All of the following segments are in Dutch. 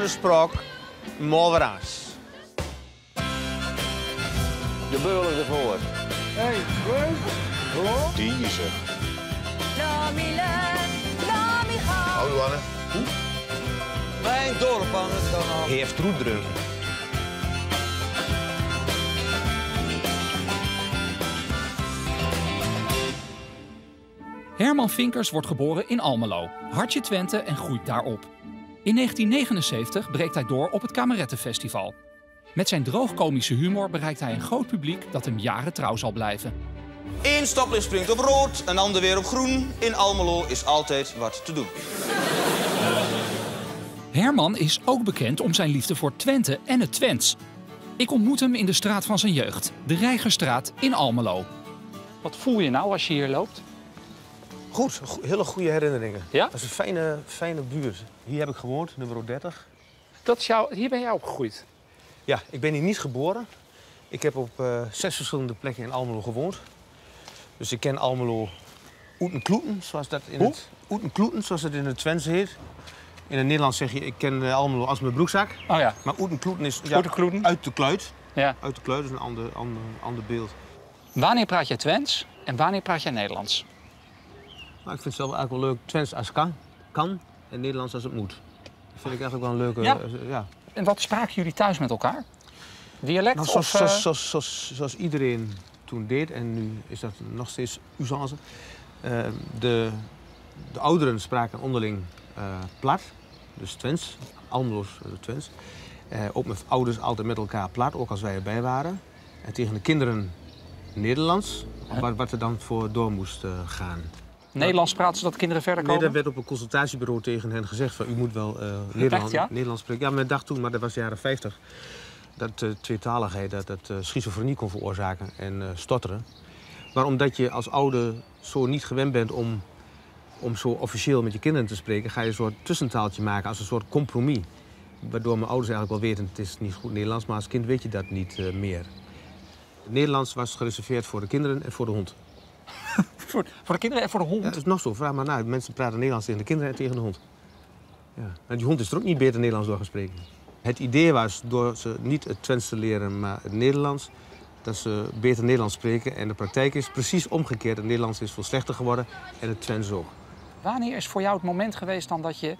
andere spraak, Malveraans. De beulen ervoor. Hey, goed. Deze. Hallo Anne. Mijn dorp aan het kanaal. Hij heeft roetdreugen. Herman Vinkers wordt geboren in Almelo, hartje Twente en groeit daarop. In 1979 breekt hij door op het Kamerettenfestival. Met zijn droogkomische humor bereikt hij een groot publiek dat hem jaren trouw zal blijven. Eén stoplicht springt op rood, een ander weer op groen. In Almelo is altijd wat te doen. Herman is ook bekend om zijn liefde voor Twente en het Twents. Ik ontmoet hem in de straat van zijn jeugd, de Reigerstraat in Almelo. Wat voel je nou als je hier loopt? Goed, hele goede herinneringen. Ja? Dat is een fijne buurt. Hier heb ik gewoond, nummer 30. Hier ben jij opgegroeid? Ja, ik ben hier niet geboren. Ik heb op 6 verschillende plekken in Almelo gewoond. Dus ik ken Almelo Oetenkloeten, zoals dat in het Oetenkloeten, zoals het in het Twents heet. In het Nederlands zeg je, ik ken Almelo als mijn broekzak. Oh ja. Maar Oetenkloeten is Oetenkloeten? uit de kluit. Ja. Uit de kluit is een ander beeld. Wanneer praat jij Twents en wanneer praat jij Nederlands? Maar ik vind het zelf eigenlijk wel leuk, Twents als kan en Nederlands als het moet. Dat vind ik eigenlijk wel een leuke... Ja. Ja. En wat spraken jullie thuis met elkaar? Dialect Nou, of... zoals iedereen toen deed, en nu is dat nog steeds usance. De ouderen spraken onderling plat, dus Twents, Almeloos Twents. Ook met ouders altijd met elkaar plat, ook als wij erbij waren. En tegen de kinderen Nederlands, wat er dan voor door moest gaan. Nederlands praten zodat kinderen verder komen? Nee, dat werd op een consultatiebureau tegen hen gezegd van u moet wel Nederlands spreken. Ja, men dacht toen, maar dat was de jaren 50, dat tweetaligheid dat schizofrenie kon veroorzaken en stotteren. Maar omdat je als ouder zo niet gewend bent om zo officieel met je kinderen te spreken, ga je een soort tussentaaltje maken als een soort compromis. Waardoor mijn ouders eigenlijk wel weten, het is niet goed Nederlands, maar als kind weet je dat niet meer. Het Nederlands was gereserveerd voor de kinderen en voor de hond. Voor de kinderen en voor de hond? Ja, dat is nog zo. Vraag maar na. Mensen praten Nederlands tegen de kinderen en tegen de hond. Ja. En die hond is er ook niet beter Nederlands door gesproken. Het idee was, door ze niet het Twents te leren, maar het Nederlands, dat ze beter Nederlands spreken. En de praktijk is precies omgekeerd. Het Nederlands is veel slechter geworden en het Twents ook. Wanneer is voor jou het moment geweest dan dat je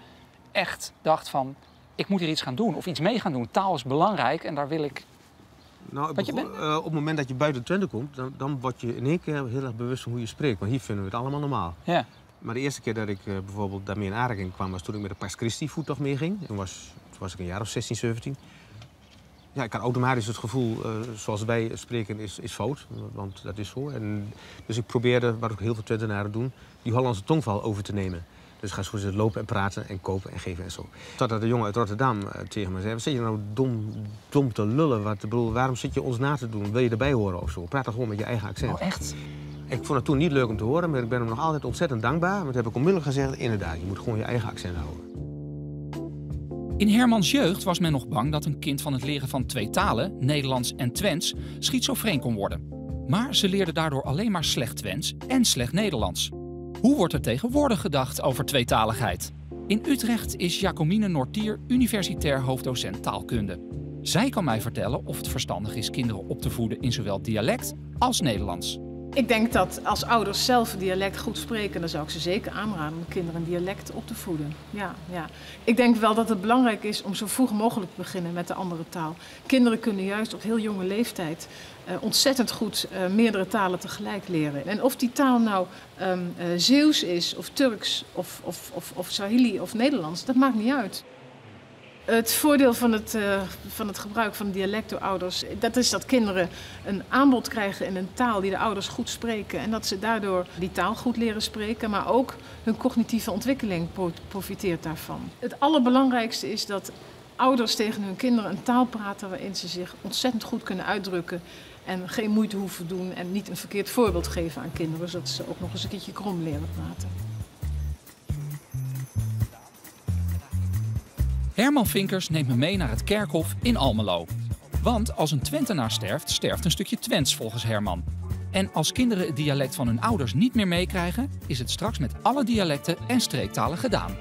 echt dacht van, ik moet hier iets gaan doen of iets mee gaan doen? Taal is belangrijk en daar wil ik... Nou, op het moment dat je buiten Twente komt, dan word je in één keer heel erg bewust van hoe je spreekt. Want hier vinden we het allemaal normaal. Ja. Maar de eerste keer dat ik bijvoorbeeld daarmee in aanraking kwam, was toen ik met de Pax Christi voettocht meeging. Toen was ik een jaar of 16, 17. Ja, ik had automatisch het gevoel, zoals wij spreken, is fout. Want dat is zo. En dus ik probeerde, wat ook heel veel Twentenaren doen, die Hollandse tongval over te nemen. Dus ik ga zo zitten lopen en praten en kopen en geven en zo. Totdat de jongen uit Rotterdam tegen me zei, wat zit je nou dom te lullen? Waarom zit je ons na te doen? Wil je erbij horen of zo? Praat dan gewoon met je eigen accent. Oh, echt? Ik vond het toen niet leuk om te horen, maar ik ben hem nog altijd ontzettend dankbaar. Want heb ik onmiddellijk gezegd, inderdaad, je moet gewoon je eigen accent houden. In Hermans jeugd was men nog bang dat een kind van het leren van twee talen, Nederlands en Twents, schizofreen kon worden. Maar ze leerde daardoor alleen maar slecht Twents en slecht Nederlands. Hoe wordt er tegenwoordig gedacht over tweetaligheid? In Utrecht is Jacomine Nortier universitair hoofddocent taalkunde. Zij kan mij vertellen of het verstandig is kinderen op te voeden in zowel dialect als Nederlands. Ik denk dat als ouders zelf dialect goed spreken, dan zou ik ze zeker aanraden om kinderen een dialect op te voeden. Ja. Ik denk wel dat het belangrijk is om zo vroeg mogelijk te beginnen met de andere taal. Kinderen kunnen juist op heel jonge leeftijd ontzettend goed meerdere talen tegelijk leren. En of die taal nou Zeeuws is, of Turks, of Swahili of Nederlands, dat maakt niet uit. Het voordeel van het gebruik van dialect door ouders, dat is dat kinderen een aanbod krijgen in een taal die de ouders goed spreken. En dat ze daardoor die taal goed leren spreken, maar ook hun cognitieve ontwikkeling profiteert daarvan. Het allerbelangrijkste is dat ouders tegen hun kinderen een taal praten waarin ze zich ontzettend goed kunnen uitdrukken. En geen moeite hoeven doen en niet een verkeerd voorbeeld geven aan kinderen, zodat ze ook nog eens een keertje krom leren praten. Herman Vinkers neemt me mee naar het kerkhof in Almelo. Want als een Twentenaar sterft, sterft een stukje Twents volgens Herman. En als kinderen het dialect van hun ouders niet meer meekrijgen, is het straks met alle dialecten en streektalen gedaan.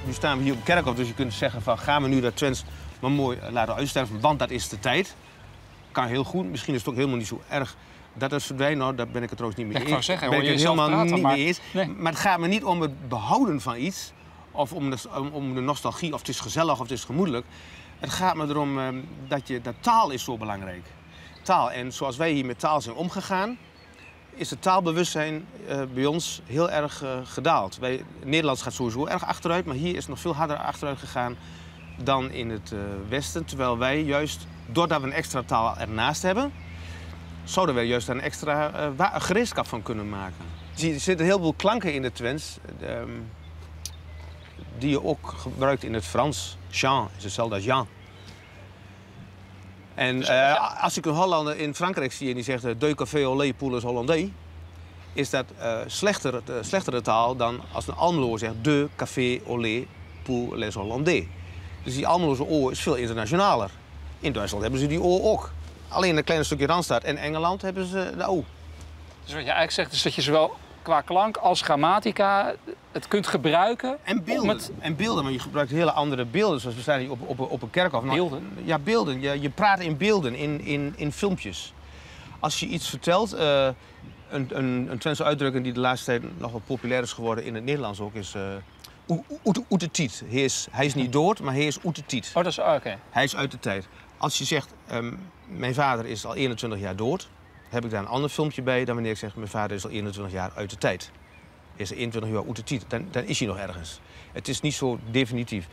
nu staan we hier op Kerkhof, dus je kunt zeggen van gaan we nu dat Twents maar mooi laten uitsterven, want dat is de tijd. Kan heel goed, misschien is het ook helemaal niet zo erg dat het verdwijnt. Nou, daar ben ik het trouwens niet mee eens. Ik wou zeggen, ben hoor ik je het helemaal zelf praten, niet mee eens. Nee. Maar het gaat me niet om het behouden van iets, of om de nostalgie, of het is gezellig of het is gemoedelijk. Het gaat me erom dat taal is zo belangrijk. Taal. En zoals wij hier met taal zijn omgegaan, is het taalbewustzijn bij ons heel erg gedaald. Nederlands gaat sowieso erg achteruit, maar hier is het nog veel harder achteruit gegaan dan in het Westen. Terwijl wij juist, doordat we een extra taal ernaast hebben, zouden wij juist daar een extra gereedschap van kunnen maken. Er zitten heel veel klanken in het Twents die je ook gebruikt in het Frans. Jean is hetzelfde als Jean. En als ik een Hollander in Frankrijk zie en die zegt deux cafés au lait pour les Hollandais, is dat slechtere taal dan als een Almeloer zegt deux cafés au lait pour les Hollandais. Dus die Almeloze O is veel internationaler. In Duitsland hebben ze die O ook. Alleen een klein stukje Randstad en Engeland hebben ze de O. Dus wat je eigenlijk zegt is dat je zowel qua klank als grammatica het kunt gebruiken. En beelden. En beelden, maar je gebruikt hele andere beelden. Zoals we staan hier op een kerkhof. Beelden? Ja, beelden. Je praat in beelden, in filmpjes. Als je iets vertelt, een Twentse uitdrukking die de laatste tijd nog wat populair is geworden in het Nederlands ook, is oetetiet. Hij is niet dood, maar hij is oetetiet. Oh, dat is oké. Hij is uit de tijd. Als je zegt, mijn vader is al 21 jaar dood, heb ik daar een ander filmpje bij dan wanneer ik zeg, mijn vader is al 21 jaar uit de tijd. Is er 21 jaar oetetiet, dan is hij nog ergens. Het is niet zo definitief.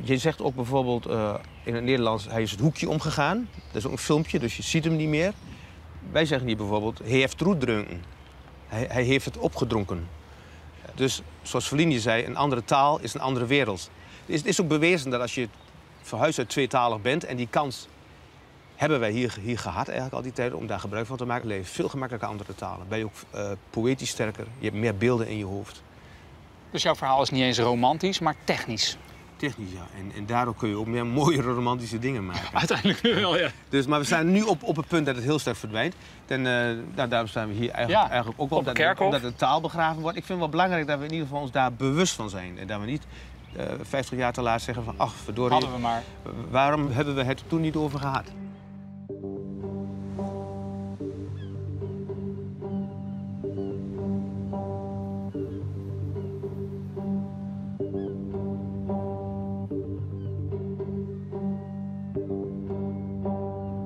Je zegt ook bijvoorbeeld in het Nederlands, hij is het hoekje omgegaan. Dat is ook een filmpje, dus je ziet hem niet meer. Wij zeggen hier bijvoorbeeld, hij heeft roetdrunken. Hij heeft het opgedronken. Dus zoals Feline zei, een andere taal is een andere wereld. Het is ook bewezen dat als je van huis uit tweetalig bent, en die kans hebben wij hier gehad eigenlijk al die tijd om daar gebruik van te maken, leer je veel gemakkelijker andere talen. Ben je ook poëtisch sterker, je hebt meer beelden in je hoofd. Dus jouw verhaal is niet eens romantisch, maar technisch. Technisch, ja. En daardoor kun je ook meer mooie romantische dingen maken. Uiteindelijk wel, ja. Dus, maar we staan nu op het punt dat het heel sterk verdwijnt. Daarom staan we hier eigenlijk ook wel, omdat de taal begraven wordt. Ik vind het wel belangrijk dat we in ieder geval ons daar bewust van zijn. En dat we niet 50 jaar te laat zeggen van, ach, verdorie, hadden we maar. Waarom hebben we het er toen niet over gehad?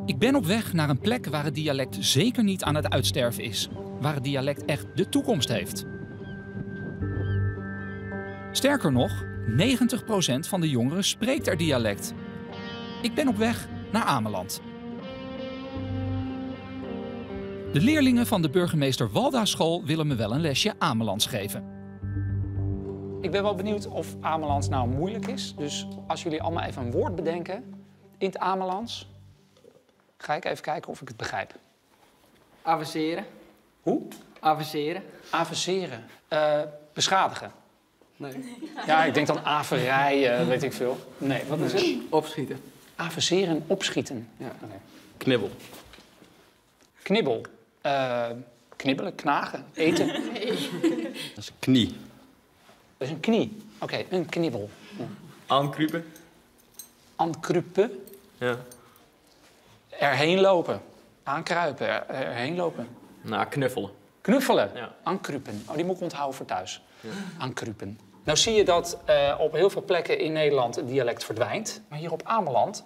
Ik ben op weg naar een plek waar het dialect zeker niet aan het uitsterven is. Waar het dialect echt de toekomst heeft. Sterker nog, 90% van de jongeren spreekt er dialect. Ik ben op weg naar Ameland. De leerlingen van de burgemeester Walda School willen me wel een lesje Amelands geven. Ik ben wel benieuwd of Amelands nou moeilijk is. Dus als jullie allemaal even een woord bedenken in het Amelands, ga ik even kijken of ik het begrijp. Avanceren. Hoe? Avanceren. Avanceren. Beschadigen. Nee. Ja, ik denk dan averij, weet ik veel. Nee, wat is het? Opschieten. Avanceren en opschieten. Ja. Okay. Knibbel. Knibbel. Knibbelen, knagen, eten. Dat is knie. Dat is een knie. Oké, een knibbel. Ja. Aankruipen. Aankruipen. Ja. Erheen lopen. Aankruipen, erheen lopen. Nou, knuffelen. Knuffelen. Ja. Aankruipen. Oh, die moet ik onthouden voor thuis. Ja. Aankruipen. Nou zie je dat op heel veel plekken in Nederland het dialect verdwijnt. Maar hier op Ameland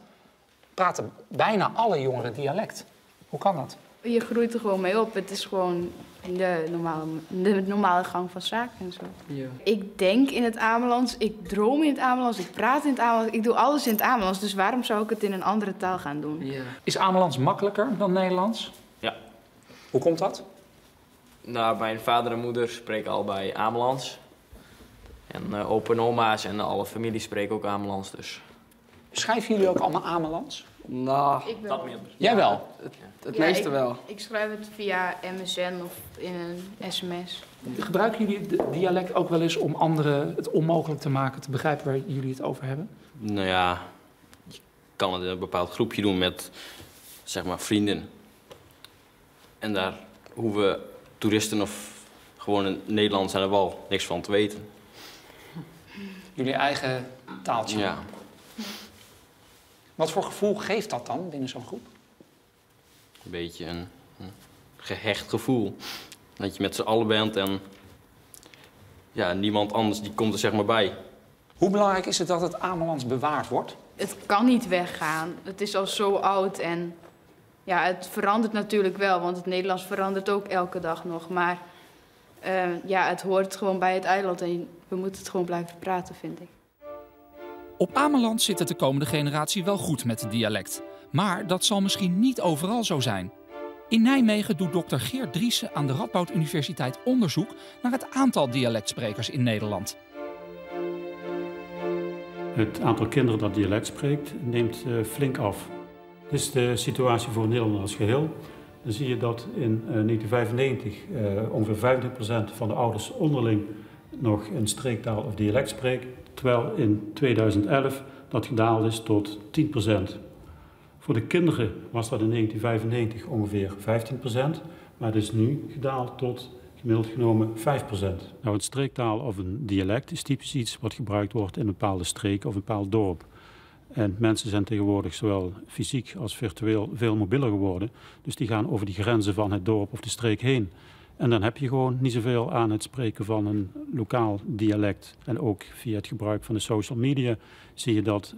praten bijna alle jongeren dialect. Hoe kan dat? Je groeit er gewoon mee op. Het is gewoon de normale gang van zaken en zo. Ja. Ik denk in het Amelands, ik droom in het Amelands, ik praat in het Amelands. Ik doe alles in het Amelands, dus waarom zou ik het in een andere taal gaan doen? Ja. Is Amelands makkelijker dan Nederlands? Ja. Hoe komt dat? Nou, mijn vader en moeder spreken allebei Amelands. En opa en oma's en alle familie spreken ook Amelands, dus. Schrijven jullie ook allemaal Amelands? Nou, Ik wel. Jij wel? het meeste wel. Ik schrijf het via MSN of in een sms. Gebruiken jullie het dialect ook wel eens om anderen het onmogelijk te maken, te begrijpen waar jullie het over hebben? Nou ja, je kan het in een bepaald groepje doen met, zeg maar, vrienden. En daar hoeven toeristen of gewoon in Nederland zijn er wel niks van te weten. Jullie eigen taaltje. Ja. Wat voor gevoel geeft dat dan binnen zo'n groep? Een beetje een gehecht gevoel. Dat je met z'n allen bent en ja, niemand anders die komt er zeg maar bij. Hoe belangrijk is het dat het Amelands bewaard wordt? Het kan niet weggaan. Het is al zo oud en ja, het verandert natuurlijk wel, want het Nederlands verandert ook elke dag nog. Maar ja, het hoort gewoon bij het eiland en we moeten het gewoon blijven praten, vind ik. Op Ameland zit het de komende generatie wel goed met het dialect. Maar dat zal misschien niet overal zo zijn. In Nijmegen doet dokter Geert Driessen aan de Radboud Universiteit onderzoek naar het aantal dialectsprekers in Nederland. Het aantal kinderen dat dialect spreekt neemt flink af. Dit is de situatie voor Nederland als geheel. Dan zie je dat in 1995 ongeveer 25% van de ouders onderling nog een streektaal of dialect spreken, terwijl in 2011 dat gedaald is tot 10%. Voor de kinderen was dat in 1995 ongeveer 15%, maar het is nu gedaald tot gemiddeld genomen 5%. Nou, een streektaal of een dialect is typisch iets wat gebruikt wordt in een bepaalde streek of een bepaald dorp. En mensen zijn tegenwoordig zowel fysiek als virtueel veel mobieler geworden. Dus die gaan over die grenzen van het dorp of de streek heen. En dan heb je gewoon niet zoveel aan het spreken van een lokaal dialect. En ook via het gebruik van de social media zie je dat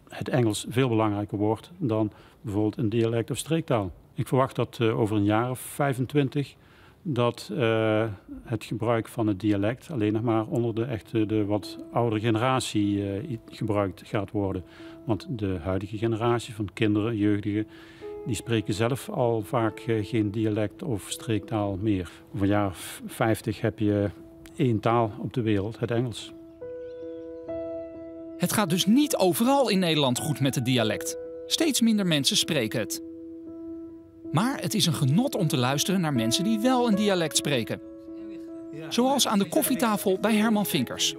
het Engels veel belangrijker wordt dan bijvoorbeeld een dialect of streektaal. Ik verwacht dat over een jaar of 25 dat het gebruik van het dialect alleen nog maar onder de wat oudere generatie gebruikt gaat worden. Want de huidige generatie van kinderen, jeugdigen, die spreken zelf al vaak geen dialect of streektaal meer. Over een jaar of 50 heb je één taal op de wereld, het Engels. Het gaat dus niet overal in Nederland goed met het dialect. Steeds minder mensen spreken het. Maar het is een genot om te luisteren naar mensen die wel een dialect spreken. Zoals aan de koffietafel bij Herman Vinkers.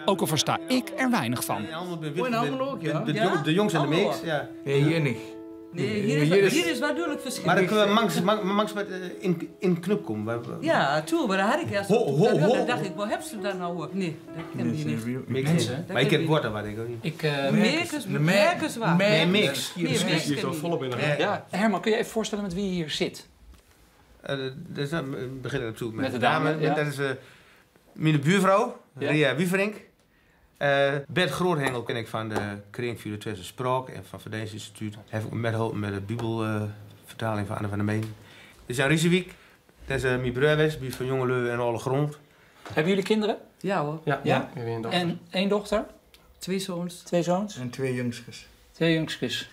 Ook al versta ik er weinig van. De jongens en de mix, ja. Hier niet. Nee, hier is wel duidelijk verschil. Maar ik mangs met in knop komen. Ja, toen, maar dat had ik eerst. Dan dacht ik, waar heb ze dat nou ook? Nee, dat ken je niet. Mensen. Maar ik ken het woord dan wat ik ook niet. Merkers waar. Nee, mix. Hier is al volop in de ja, Herman, kun je even voorstellen met wie hier zit? Dus dan beginnen we op zoek met de dame. Ja. Dat is mijn buurvrouw, Ria Wieverink. Bert Groothengel ken ik van de Kring voor de Tweede Spraak en van Verdeense Instituut. Heb ik met de Bibelvertaling van Anne van der Meen. Dus Jan Riesewiek, dat is mijn broer van Jongeleu en Alle Grond. Hebben jullie kinderen? Ja hoor. Ja. En één dochter? 2 zoons. 2 zoons? En 2 jongskes. 2 jongskes.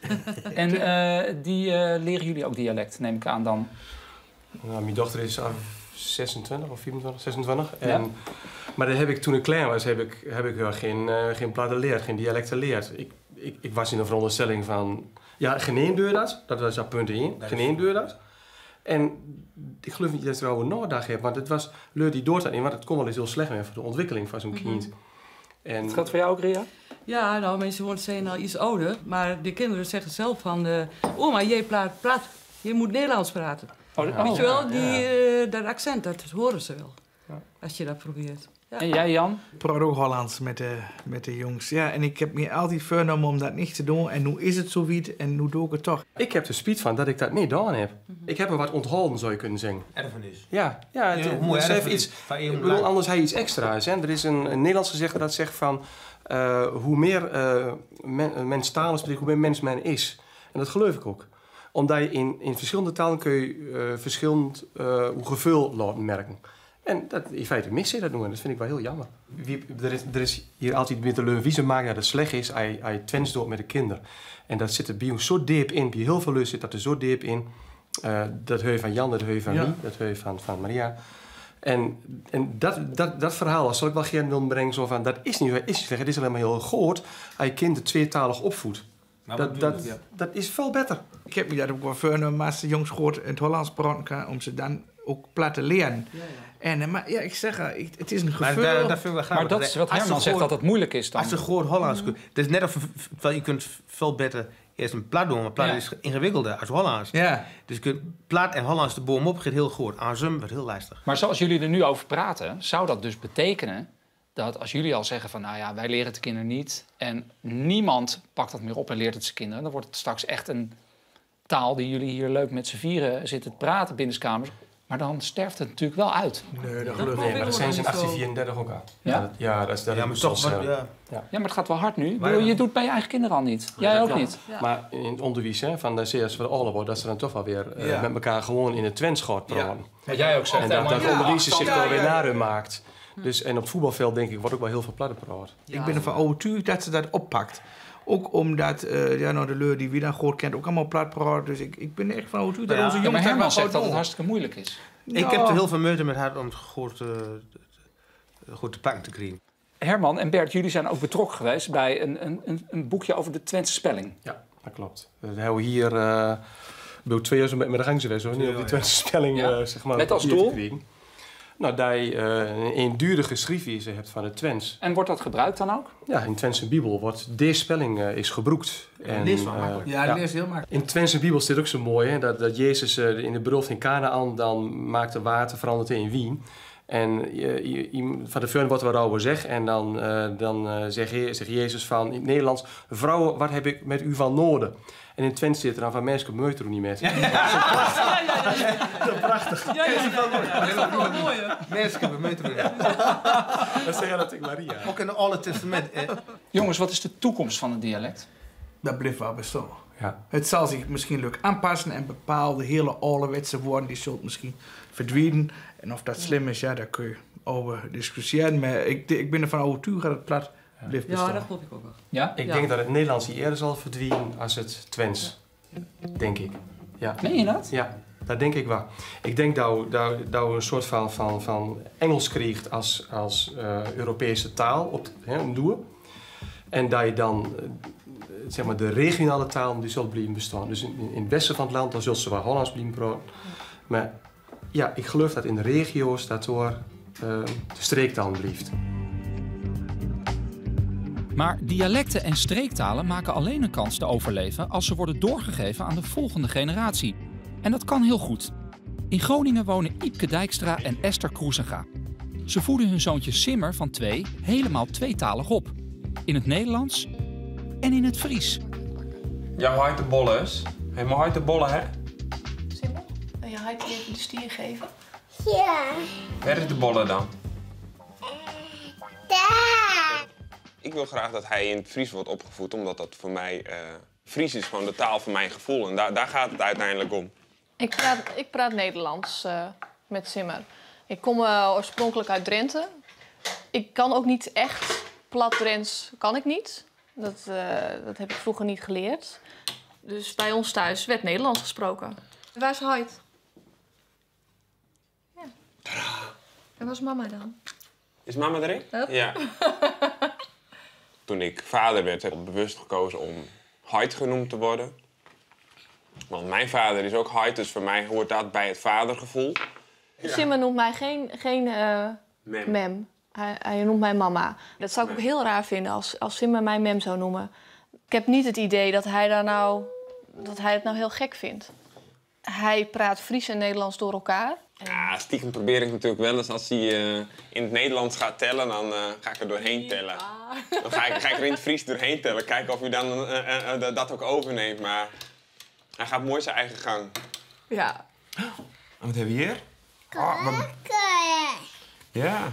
En die leren jullie ook dialect, neem ik aan dan? Nou, mijn dochter is 26 of 24, 26. En, maar dat heb ik, toen ik klein was, heb ik geen platte geleerd, geen dialecten geleerd. Ik was in de veronderstelling van, ja, geen deur dat was dat punt 1, geen deur dat. En ik geloof niet dat je erover nagedacht hebt, want het was leur die door want het kon wel eens heel slecht zijn voor de ontwikkeling van zo'n kind. En dat geldt voor jou ook, Ria? Ja, nou, mijn zoons zijn al iets ouder, maar de kinderen zeggen zelf van, maar jij je moet Nederlands praten. Weet je wel, dat accent, dat horen ze wel. Ja. Als je dat probeert. Ja. En jij, Jan? Ik praat ook Hollands met de jongens. Ja, en ik heb me altijd voorgenomen om dat niet te doen. En nu is het zo wiet en nu doe ik het toch. Ik heb er spijt van dat ik dat niet gedaan heb. Ik heb er wat onthouden, zou je kunnen zeggen. Erfenis. Ja, mooi erfenis. Anders heb je iets extra's. Hè. Er is een Nederlands gezegde dat zegt van, hoe meer mens talen spreekt, hoe meer mens men is. En dat geloof ik ook. Omdat je in verschillende talen kun je verschillend gevoel laten merken. En dat, in feite mis je dat doen en dat vind ik wel heel jammer. Er is hier altijd met de leun wie ze maken dat het slecht is als je Twents doet met de kinderen. En dat zit er bij ons zo diep in, bij heel veel leun zit dat er zo diep in. Dat heu van Jan, dat heu van Wie, dat heu van Maria. En dat verhaal, dat zal ik wel gerne willen brengen, zo van, dat is niet slecht, het is alleen maar heel groot als je kinderen tweetalig opvoedt. Dat is veel beter. Ik heb me dat ook wel voorgenomen, als de jongens goed in het Hollands praten kan, om ze dan ook plat te leren. Ja. En, maar ja, ik zeg, het is een gevoel. Maar dat is wat Herman zegt, dat het moeilijk is dan. Als ze gewoon Hollands kunnen. Het is net of je kunt veel beter eerst een plat doen, maar plat is ingewikkelder als Hollands. Ja. Dus je kunt plat en Hollands de boom op gaat heel goed. Aanzum wordt heel lastig. Maar zoals jullie er nu over praten, zou dat dus betekenen dat als jullie al zeggen van... nou ja, wij leren het de kinderen niet... en niemand pakt dat meer op en leert het zijn kinderen... dan wordt het straks echt een taal die jullie hier leuk met z'n vieren zitten te praten binnenskamers... Maar dan sterft het natuurlijk wel uit. Nee, dat geloof ik niet. Maar dat zijn ze in 1834 ook al. Ja? Ja, dat is maar toch snel. Ja, maar het gaat wel hard nu. Je doet het bij je eigen kinderen al niet. Jij ook niet. Ja. Maar in het onderwijs van de CS van de oorlog... dat ze dan toch wel weer met elkaar gewoon in het Twents gaat praten. Wat jij ook zegt. En dat onderwijs zich dan weer naar hun maakt. Dus, en op het voetbalveld denk ik wordt ook wel heel veel platte praat. Ik ben ervan overtuigd dat ze dat oppakt. Ook omdat de leur die wie dan goed kent ook allemaal plat praten. Dus ik ben echt van overtuigd dat onze jongens... Maar Herman zegt dat het hartstikke moeilijk is. Ik heb er heel veel moeite met haar om het goed te pakken te krijgen. Herman en Bert, jullie zijn ook betrokken geweest bij een boekje over de Twentse spelling. Ja, dat klopt. We hebben hier 2 jaar met de gang geweest, hoor. Nu op die Twentse spelling, zeg maar. Met als doel? Nou, dat je een eenduidige schriefwijze hebt van het Twents. En wordt dat gebruikt dan ook? Ja, in de Twentse Bijbel wordt deze spelling is gebruikt. En, lees wel makkelijk. Ja, lees heel makkelijk. In de Twentse Bijbel staat ook zo mooi, hè, dat Jezus in de bruiloft in Canaan dan maakte water veranderd in wien. En van de feun wordt er wat over zeg. En dan zegt Jezus van in het Nederlands... Vrouwen, wat heb ik met u van noden? En in het Twents zit er dan van mensen bemoeit er niet met. Ja. Dat is prachtig. Ja, dat is wel mooi, hè? Mensen bemoeit er niet. Dat zeggen natuurlijk Maria. Ook in het Oude Testament. Jongens, wat is de toekomst van het dialect? Dat blijft wel bestaan. Ja. Het zal zich misschien leuk aanpassen en bepaalde hele ouderwetse woorden die zullen misschien verdwijnen. En of dat slim is, ja, daar kun je over discussiëren. Maar ik ben ervan overtuigd dat het plat blijft bestaan. Ja, dat geloof ik ook wel. Ja? Ik denk dat het Nederlands hier eerder zal verdwijnen als het Twents. Denk ik. Ja. Meen je dat? Ja, dat denk ik wel. Ik denk dat we een soort van Engels krijgt als Europese taal op het doen. En dat je dan... zeg maar de regionale taal die zal blijven bestaan. Dus in het westen van het land dan zullen ze wel Hollands blijven praten. Maar ja, ik geloof dat in de regio's dat door de streektaal blijft. Maar dialecten en streektalen maken alleen een kans te overleven als ze worden doorgegeven aan de volgende generatie. En dat kan heel goed. In Groningen wonen Iepke Dijkstra en Esther Kroesinga. Ze voeden hun zoontje Simmer van 2 helemaal tweetalig op. In het Nederlands en in het Fries. Ja, hoe heet de bollen is? Hé, maar hoe heet de bollen, hè? Simmer, wil je Heidi even de stier geven? Ja. Waar is de bollen dan? Daar. Ik wil graag dat hij in het Fries wordt opgevoed, omdat dat voor mij... Fries is gewoon de taal van mijn gevoel en daar gaat het uiteindelijk om. Ik praat Nederlands met Simmer. Ik kom oorspronkelijk uit Drenthe. Ik kan ook niet echt plat Drents, kan ik niet. Dat heb ik vroeger niet geleerd. Dus bij ons thuis werd Nederlands gesproken. Waar is Heid? Ja. En waar is mama dan? Is mama erin? Hup. Ja. Toen ik vader werd, heb ik bewust gekozen om Heid genoemd te worden. Want mijn vader is ook Heid, dus voor mij hoort dat bij het vadergevoel. Ja. Simmer noemt mij geen mem. Hij noemt mij mama. Dat zou ik ook heel raar vinden als Simmer mij mem zou noemen. Ik heb niet het idee dat hij het nou heel gek vindt. Hij praat Fries en Nederlands door elkaar. Ja, stiekem probeer ik natuurlijk wel eens als hij in het Nederlands gaat tellen, dan ga ik er doorheen tellen. Dan ga ik er in het Fries doorheen tellen. Kijken of hij dan dat ook overneemt. Maar hij gaat mooi zijn eigen gang. Ja. En wat hebben we hier? Ja.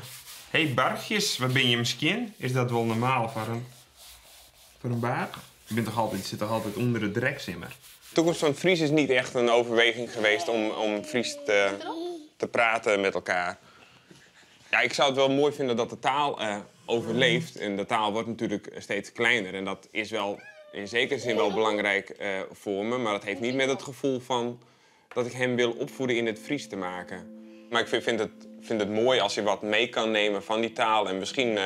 Hey Bargjes, wat ben je misschien? Is dat wel normaal voor een baard? Je zit toch altijd onder de drek, Simmer? De toekomst van het Fries is niet echt een overweging geweest om Fries te praten met elkaar. Ja, ik zou het wel mooi vinden dat de taal overleeft. En de taal wordt natuurlijk steeds kleiner. En dat is wel in zekere zin wel belangrijk voor me. Maar dat heeft niet met het gevoel van dat ik hem wil opvoeden in het Fries te maken. Maar ik vind het mooi als je wat mee kan nemen van die taal. En misschien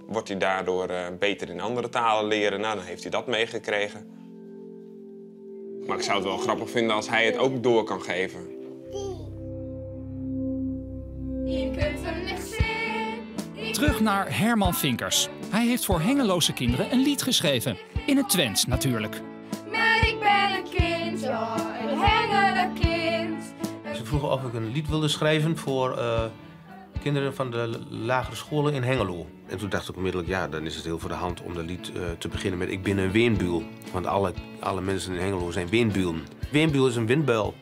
wordt hij daardoor beter in andere talen leren. Nou, dan heeft hij dat meegekregen. Maar ik zou het wel grappig vinden als hij het ook door kan geven. Je kunt hem niet zien. Terug naar Herman Vinkers. Hij heeft voor hengeloze kinderen een lied geschreven. In het Twents natuurlijk. Maar ik ben een kind, ja, een hengende kind. Ze vroegen of ik een lied wilde schrijven voor kinderen van de lagere scholen in Hengelo. En toen dacht ik onmiddellijk, ja, dan is het heel voor de hand om dat lied te beginnen met Ik ben een weenbuil. Want alle mensen in Hengelo zijn weenbuilen. Weenbuil is een windbuil.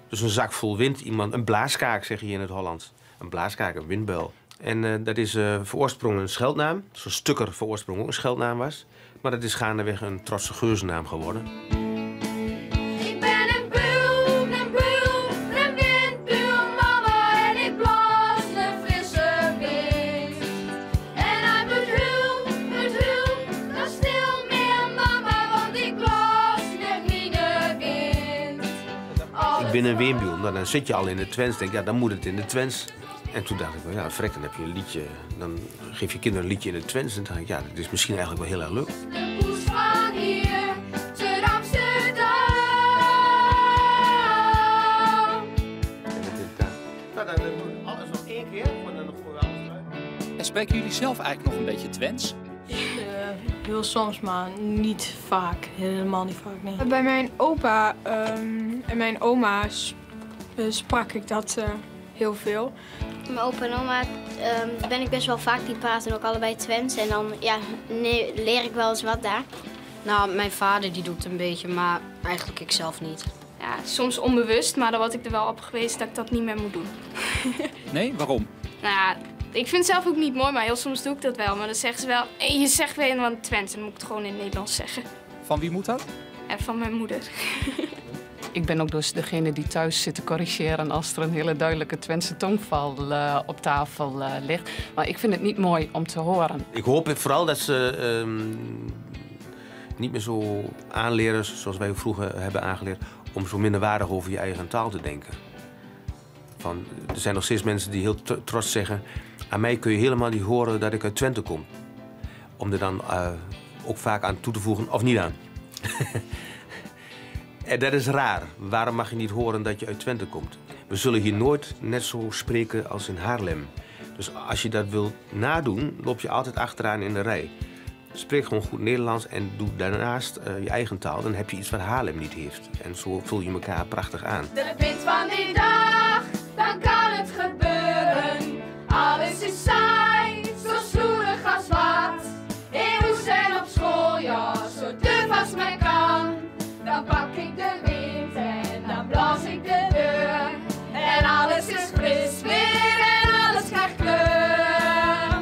Dus een zak vol wind, een blaaskaak zeg je in het Hollands. Een blaaskaak, een windbuil. En dat is voor oorsprong een scheldnaam. Zo'n Stukker voor oorsprong ook een scheldnaam was. Maar dat is gaandeweg een trotse geuzennaam geworden. Ik ben een buil, een windbuil, mama, en ik blaas de frisse wind. En hij moet huil, dan stil meer mama, want ik blaas de mine wind. Ik ben een weenbuil. Nou, dan zit je al in de Twents. Denk ja, dan moet het in de Twents. En toen dacht ik, well, ja, vrek, dan heb je een liedje. Dan geef je kinderen een liedje in het Twents. En dan dacht ik, ja, dat is misschien eigenlijk wel heel erg leuk. De poes van hier te Amsterdam. Nou, dan doen we alles nog één keer, maar dan gooien we alles eruit. En spreken jullie zelf eigenlijk nog een beetje Twents? Heel soms, maar niet vaak. Helemaal niet vaak, nee. Bij mijn opa en mijn oma sprak ik dat heel veel. Mijn opa en oma ben ik best wel vaak, die praten ook allebei Twents. En dan leer ik wel eens wat daar. Nou, mijn vader die doet het een beetje, maar eigenlijk ik zelf niet. Ja, soms onbewust, maar dan word ik er wel op geweest dat ik dat niet meer moet doen. Nee, waarom? Nou ja, ik vind het zelf ook niet mooi, maar heel soms doe ik dat wel. Maar dan zeggen ze wel, je zegt weer een Twents, en dan moet ik het gewoon in het Nederlands zeggen. Van wie moet dat? Van mijn moeder. Ik ben ook dus degene die thuis zit te corrigeren als er een hele duidelijke Twentse tongval op tafel ligt. Maar ik vind het niet mooi om te horen. Ik hoop vooral dat ze niet meer zo aanleren zoals wij vroeger hebben aangeleerd, om zo minderwaardig over je eigen taal te denken. Er zijn nog steeds mensen die heel trots zeggen, aan mij kun je helemaal niet horen dat ik uit Twente kom. Om er dan ook vaak aan toe te voegen, of niet aan. En dat is raar. Waarom mag je niet horen dat je uit Twente komt? We zullen hier nooit net zo spreken als in Haarlem. Dus als je dat wilt nadoen, loop je altijd achteraan in de rij. Spreek gewoon goed Nederlands en doe daarnaast je eigen taal. Dan heb je iets wat Haarlem niet heeft. En zo vul je elkaar prachtig aan. De wind van die dag, dan kan het gebeuren. Alles is saai, zo stoerig als wat. Ik moest zijn op school, ja, zo duf als mij kan. Dan pak ik de wind en dan blaas ik de deur. En alles is fris weer en alles krijgt kleur.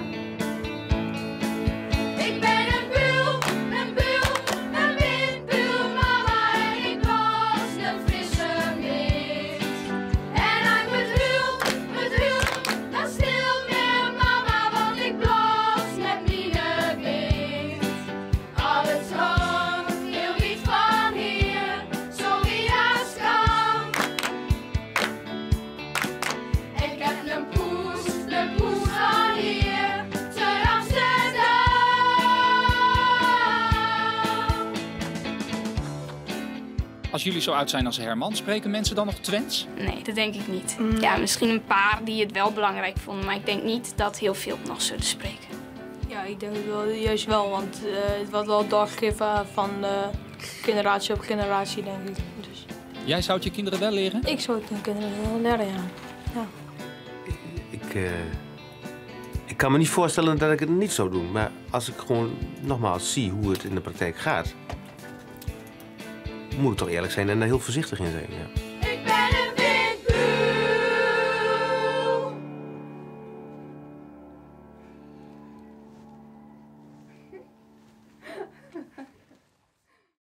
Ik ben een buil, een windbuil, mama, en ik blaas de frisse wind. En hij moet huil, dan stil meer mama, want ik blaas met mine wind. Alles hangt heel niet van hier, zo wie als kan. Ik heb een poes van hier, te Amsterdam. Als jullie zo oud zijn als Herman, spreken mensen dan nog Twents? Nee, dat denk ik niet. Ja, misschien een paar die het wel belangrijk vonden, maar ik denk niet dat heel veel nog zullen spreken. Ja, ik denk het wel, juist wel, want het wordt wel doorgegeven van generatie op generatie, denk ik. Dus. Jij zou het je kinderen wel leren? Ik zou het mijn kinderen wel leren, ja. Ik kan me niet voorstellen dat ik het niet zou doen. Maar als ik gewoon nogmaals zie hoe het in de praktijk gaat, moet ik toch eerlijk zijn en daar heel voorzichtig in zijn. Ja.